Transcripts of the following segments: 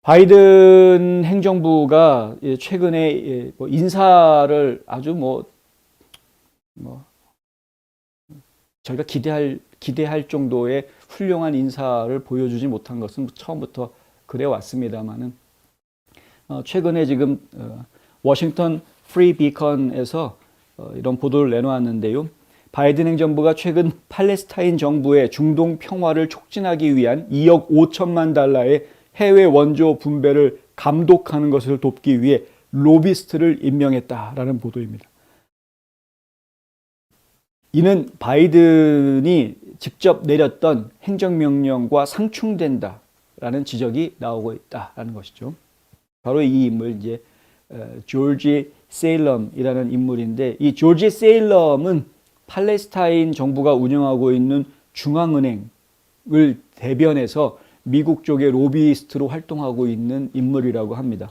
바이든 행정부가 최근에 인사를 아주 저희가 기대할 정도의 훌륭한 인사를 보여주지 못한 것은 처음부터 그래 왔습니다만은 최근에 지금 워싱턴 프리 비컨에서 이런 보도를 내놓았는데요. 바이든 행정부가 최근 팔레스타인 정부의 중동 평화를 촉진하기 위한 2억 5천만 달러의 해외 원조 분배를 감독하는 것을 돕기 위해 로비스트를 임명했다라는 보도입니다. 이는 바이든이 직접 내렸던 행정명령과 상충된다라는 지적이 나오고 있다라는 것이죠. 바로 이 인물 이제 조지 세일럼이라는 인물인데, 이 조지 세일럼은 팔레스타인 정부가 운영하고 있는 중앙은행을 대변해서 미국 쪽의 로비스트로 활동하고 있는 인물이라고 합니다.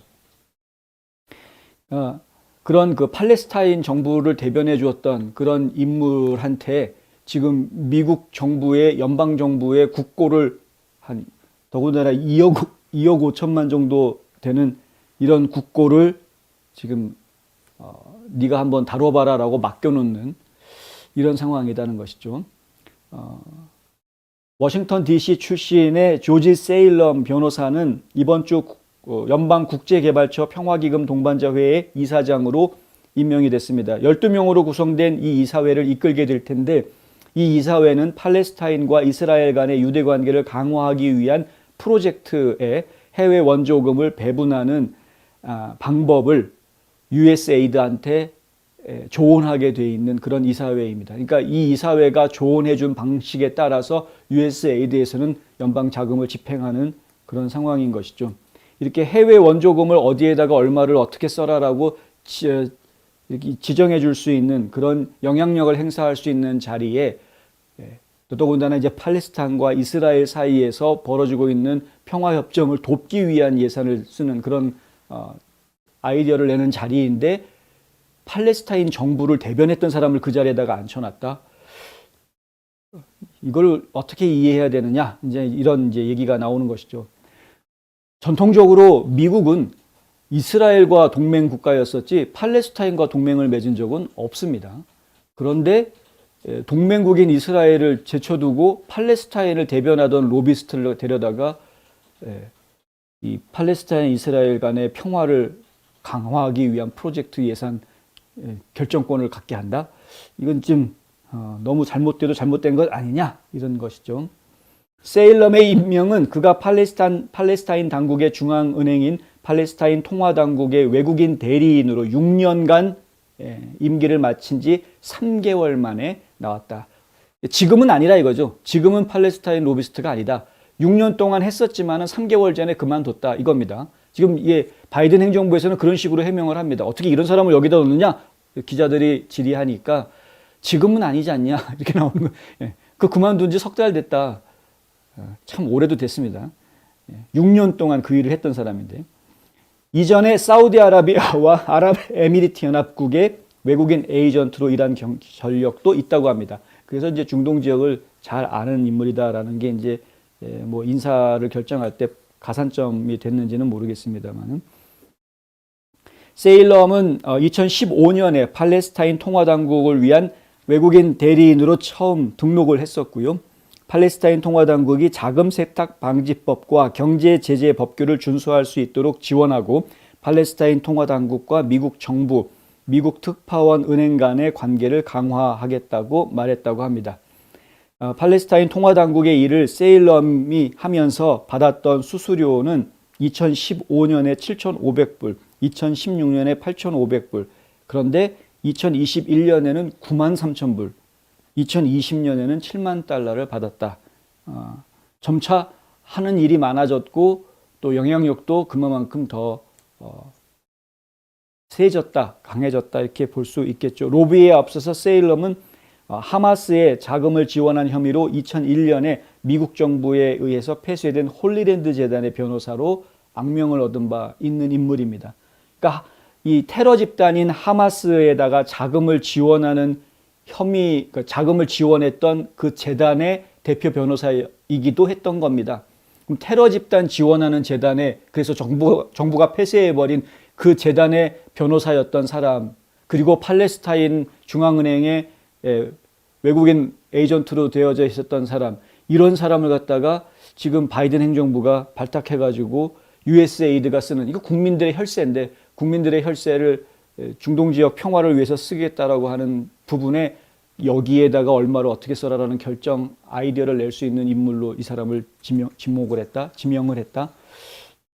그런 그 팔레스타인 정부를 대변해 주었던 그런 인물한테 지금 미국 정부의 연방 정부의 국고를 한 더군다나 2억 5천만 정도 되는 이런 국고를 지금 네가 한번 다뤄봐라라고 맡겨놓는 이런 상황이라는 것이죠. 워싱턴 DC 출신의 조지 세일럼 변호사는 이번 주 연방국제개발처 평화기금 동반자회의 이사장으로 임명이 됐습니다. 12명으로 구성된 이 이사회를 이끌게 될 텐데, 이 이사회는 팔레스타인과 이스라엘 간의 유대 관계를 강화하기 위한 프로젝트에 해외 원조금을 배분하는 방법을 USAID한테 조언하게 돼 있는 그런 이사회입니다. 그러니까 이 이사회가 조언해 준 방식에 따라서 USAID에서는 연방 자금을 집행하는 그런 상황인 것이죠. 이렇게 해외 원조금을 어디에다가 얼마를 어떻게 써라라고 지정해 줄 수 있는 그런 영향력을 행사할 수 있는 자리에, 더더군다나 이제 팔레스타인과 이스라엘 사이에서 벌어지고 있는 평화협정을 돕기 위한 예산을 쓰는 그런 아이디어를 내는 자리인데, 팔레스타인 정부를 대변했던 사람을 그 자리에다가 앉혀놨다. 이걸 어떻게 이해해야 되느냐? 이제 이런 얘기가 나오는 것이죠. 전통적으로 미국은 이스라엘과 동맹 국가였었지 팔레스타인과 동맹을 맺은 적은 없습니다. 그런데 동맹국인 이스라엘을 제쳐두고 팔레스타인을 대변하던 로비스트를 데려다가 이 팔레스타인 이스라엘 간의 평화를 강화하기 위한 프로젝트 예산 결정권을 갖게 한다. 이건 좀 너무 잘못돼도 잘못된 것 아니냐, 이런 것이죠. 세일럼의 임명은 그가 팔레스타인 당국의 중앙은행인 팔레스타인 통화당국의 외국인 대리인으로 6년간 임기를 마친 지 3개월 만에 나왔다. 지금은 아니라 이거죠. 지금은 팔레스타인 로비스트가 아니다. 6년 동안 했었지만 3개월 전에 그만뒀다, 이겁니다. 지금 바이든 행정부에서는 그런 식으로 해명을 합니다. 어떻게 이런 사람을 여기다 넣느냐? 기자들이 질의하니까 지금은 아니지 않냐, 이렇게 나오는 거예요. 그 그만둔 지 3달 됐다. 참 오래도 됐습니다. 6년 동안 그 일을 했던 사람인데, 이전에 사우디아라비아와 아랍에미리트 연합국의 외국인 에이전트로 일한 전력도 있다고 합니다. 그래서 이제 중동 지역을 잘 아는 인물이다라는 게 이제 뭐 인사를 결정할 때 가산점이 됐는지는 모르겠습니다만은, 세일럼은 2015년에 팔레스타인 통화당국을 위한 외국인 대리인으로 처음 등록을 했었고요. 팔레스타인 통화당국이 자금 세탁 방지법과 경제 제재 법규를 준수할 수 있도록 지원하고, 팔레스타인 통화당국과 미국 정부, 미국 특파원 은행 간의 관계를 강화하겠다고 말했다고 합니다. 팔레스타인 통화당국의 일을 세일럼이 하면서 받았던 수수료는 2015년에 7,500불, 2016년에 8,500불, 그런데 2021년에는 93,000불, 2020년에는 7만 달러를 받았다. 점차 하는 일이 많아졌고 또 영향력도 그만큼 더 세졌다, 강해졌다, 이렇게 볼 수 있겠죠. 로비에 앞서서 세일럼은 하마스에 자금을 지원한 혐의로 2001년에 미국 정부에 의해서 폐쇄된 홀리랜드 재단의 변호사로 악명을 얻은 바 있는 인물입니다. 그러니까 이 테러 집단인 하마스에다가 자금을 지원하는 자금을 지원했던 그 재단의 대표 변호사이기도 했던 겁니다. 그럼 테러 집단 지원하는 재단에 그래서 정부가 폐쇄해버린 그 재단의 변호사였던 사람, 그리고 팔레스타인 중앙은행의 외국인 에이전트로 되어져 있었던 사람, 이런 사람을 갖다가 지금 바이든 행정부가 발탁해가지고 USAID가 쓰는, 이거 국민들의 혈세인데 국민들의 혈세를 중동 지역 평화를 위해서 쓰겠다라고 하는 부분에 여기에다가 얼마를 어떻게 써라라는 결정 아이디어를 낼 수 있는 인물로 이 사람을 지명을 했다.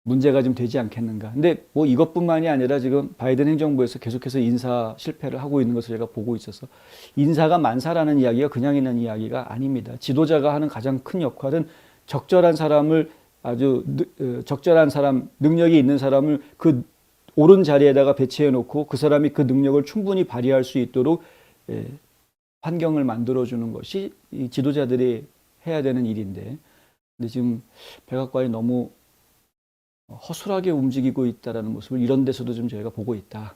문제가 좀 되지 않겠는가. 근데 뭐 이것뿐만이 아니라 지금 바이든 행정부에서 계속해서 인사 실패를 하고 있는 것을 제가 보고 있어서, 인사가 만사라는 이야기가 그냥 있는 이야기가 아닙니다. 지도자가 하는 가장 큰 역할은 적절한 사람을, 아주 적절한 사람, 능력이 있는 사람을 그 옳은 자리에다가 배치해 놓고 그 사람이 그 능력을 충분히 발휘할 수 있도록 환경을 만들어주는 것이 이 지도자들이 해야 되는 일인데, 근데 지금 백악관이 너무 허술하게 움직이고 있다는 모습을 이런 데서도 좀 저희가 보고 있다.